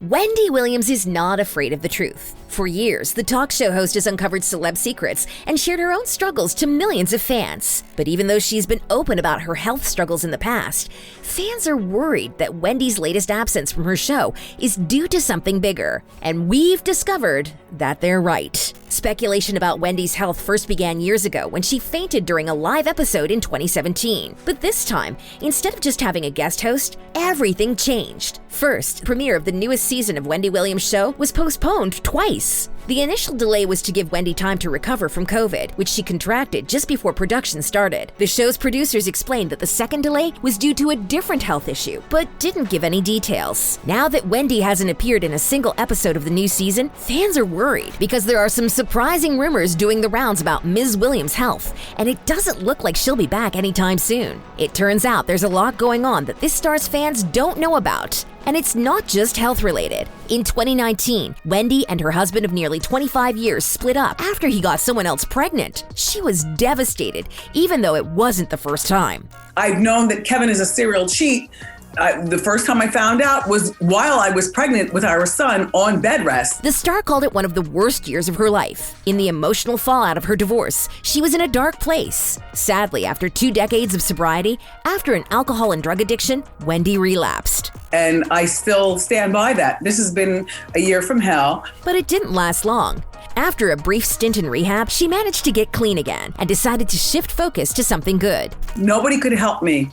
Wendy Williams is not afraid of the truth. For years, the talk show host has uncovered celeb secrets and shared her own struggles to millions of fans. But even though she's been open about her health struggles in the past, fans are worried that Wendy's latest absence from her show is due to something bigger. And we've discovered that they're right. Speculation about Wendy's health first began years ago when she fainted during a live episode in 2017. But this time, instead of just having a guest host, everything changed. First, the premiere of the newest season of Wendy Williams Show was postponed twice. The initial delay was to give Wendy time to recover from COVID, which she contracted just before production started. The show's producers explained that the second delay was due to a different health issue, but didn't give any details. Now that Wendy hasn't appeared in a single episode of the new season, fans are worried because there are some surprising rumors doing the rounds about Ms. Williams' health, and it doesn't look like she'll be back anytime soon. It turns out there's a lot going on that this star's fans don't know about. And it's not just health-related. In 2019, Wendy and her husband of nearly 25 years split up after he got someone else pregnant. She was devastated, even though it wasn't the first time. I've known that Kevin is a serial cheat. The first time I found out was while I was pregnant with our son on bed rest. The star called it one of the worst years of her life. In the emotional fallout of her divorce, she was in a dark place. Sadly, after 2 decades of sobriety, after an alcohol and drug addiction, Wendy relapsed. And I still stand by that. This has been a year from hell. But it didn't last long. After a brief stint in rehab, she managed to get clean again and decided to shift focus to something good. Nobody could help me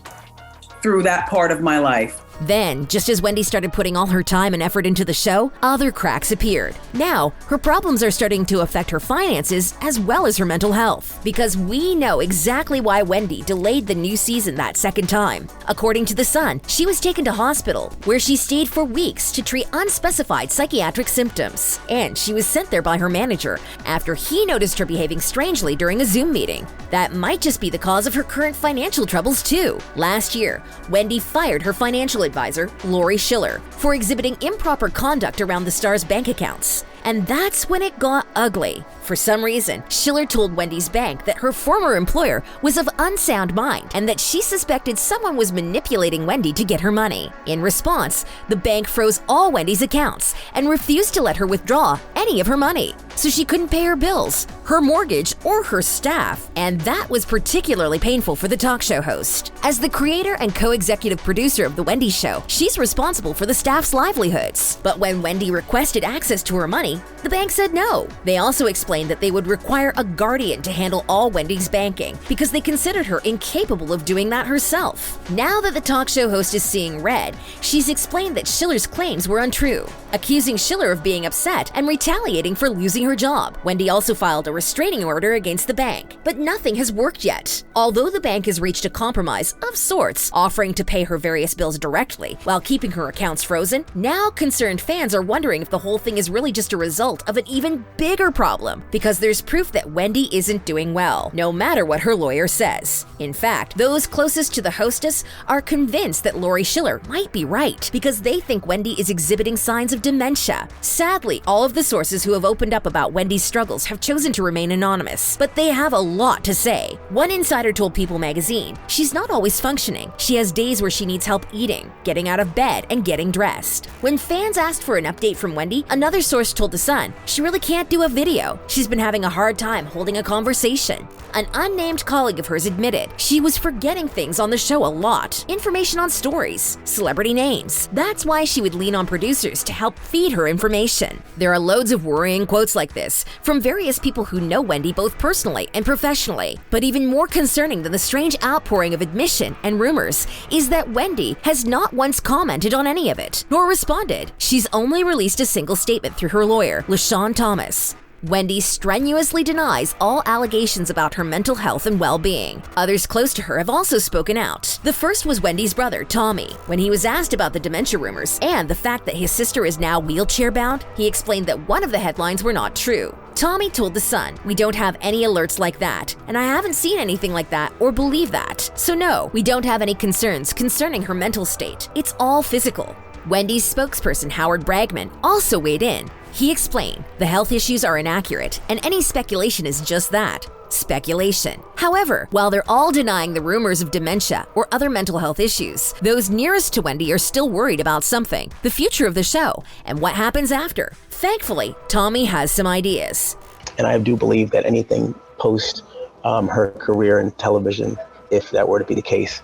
through that part of my life. Then, just as Wendy started putting all her time and effort into the show, other cracks appeared. Now, her problems are starting to affect her finances as well as her mental health. Because we know exactly why Wendy delayed the new season that second time. According to The Sun, she was taken to hospital, where she stayed for weeks to treat unspecified psychiatric symptoms. And she was sent there by her manager after he noticed her behaving strangely during a Zoom meeting. That might just be the cause of her current financial troubles too. Last year, Wendy fired her financial advisor, Lori Schiller, for exhibiting improper conduct around the star's bank accounts. And that's when it got ugly. For some reason, Schiller told Wendy's bank that her former employer was of unsound mind and that she suspected someone was manipulating Wendy to get her money. In response, the bank froze all Wendy's accounts and refused to let her withdraw any of her money. So she couldn't pay her bills, her mortgage, or her staff. And that was particularly painful for the talk show host. As the creator and co-executive producer of The Wendy Show, she's responsible for the staff's livelihoods. But when Wendy requested access to her money, the bank said no. They also explained that they would require a guardian to handle all Wendy's banking because they considered her incapable of doing that herself. Now that the talk show host is seeing red, she's explained that Schiller's claims were untrue, accusing Schiller of being upset and retaliating for losing her job. Wendy also filed a restraining order against the bank, but nothing has worked yet. Although the bank has reached a compromise of sorts, offering to pay her various bills directly while keeping her accounts frozen, now concerned fans are wondering if the whole thing is really just a result of an even bigger problem, because there's proof that Wendy isn't doing well, no matter what her lawyer says. In fact, those closest to the hostess are convinced that Lori Schiller might be right, because they think Wendy is exhibiting signs of dementia. Sadly, all of the sources who have opened up about Wendy's struggles have chosen to remain anonymous, but they have a lot to say. One insider told People magazine, she's not always functioning. She has days where she needs help eating, getting out of bed, and getting dressed. When fans asked for an update from Wendy, another source told The Sun she really can't do a video. She's been having a hard time holding a conversation. An unnamed colleague of hers admitted she was forgetting things on the show a lot. Information on stories, celebrity names. That's why she would lean on producers to help feed her information. There are loads of worrying quotes like this from various people who know Wendy both personally and professionally. But even more concerning than the strange outpouring of admission and rumors is that Wendy has not once commented on any of it, nor responded. She's only released a single statement through her lawyer, LaShawn Thomas. Wendy strenuously denies all allegations about her mental health and well-being. Others close to her have also spoken out. The first was Wendy's brother, Tommy. When he was asked about the dementia rumors and the fact that his sister is now wheelchair-bound, he explained that one of the headlines were not true. Tommy told The Sun, "We don't have any alerts like that, and I haven't seen anything like that or believe that. So no, we don't have any concerns concerning her mental state. It's all physical." Wendy's spokesperson, Howard Bragman, also weighed in. He explained, "The health issues are inaccurate, and any speculation is just that. speculation. However, while they're all denying the rumors of dementia or other mental health issues, those nearest to Wendy are still worried about something, the future of the show, and what happens after. Thankfully, Tommy has some ideas. And I do believe that anything post her career in television, if that were to be the case,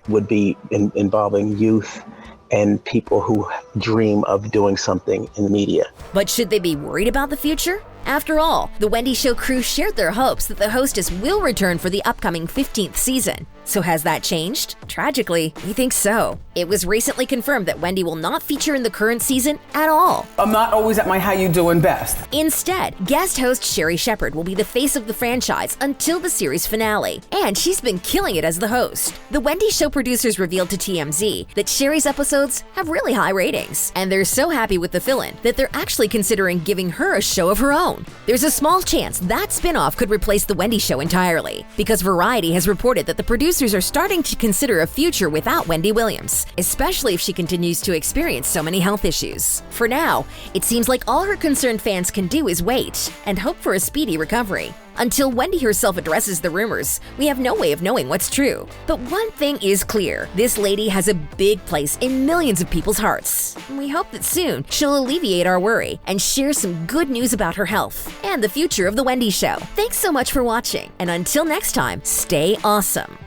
would be involving youth and people who dream of doing something in the media. But should they be worried about the future? After all, the Wendy Show crew shared their hopes that the hostess will return for the upcoming 15th season. So has that changed? Tragically, we think so. It was recently confirmed that Wendy will not feature in the current season at all. I'm not always at my how you doing best. Instead, guest host Sherry Shepherd will be the face of the franchise until the series finale, and she's been killing it as the host. The Wendy Show producers revealed to TMZ that Sherry's episodes have really high ratings, and they're so happy with the fill-in that they're actually considering giving her a show of her own. There's a small chance that spinoff could replace the Wendy Show entirely, because Variety has reported that the producers are starting to consider a future without Wendy Williams, especially if she continues to experience so many health issues. For now, it seems like all her concerned fans can do is wait and hope for a speedy recovery. Until Wendy herself addresses the rumors, we have no way of knowing what's true. But one thing is clear, this lady has a big place in millions of people's hearts. We hope that soon she'll alleviate our worry and share some good news about her health and the future of The Wendy Show. Thanks so much for watching, and until next time, stay awesome.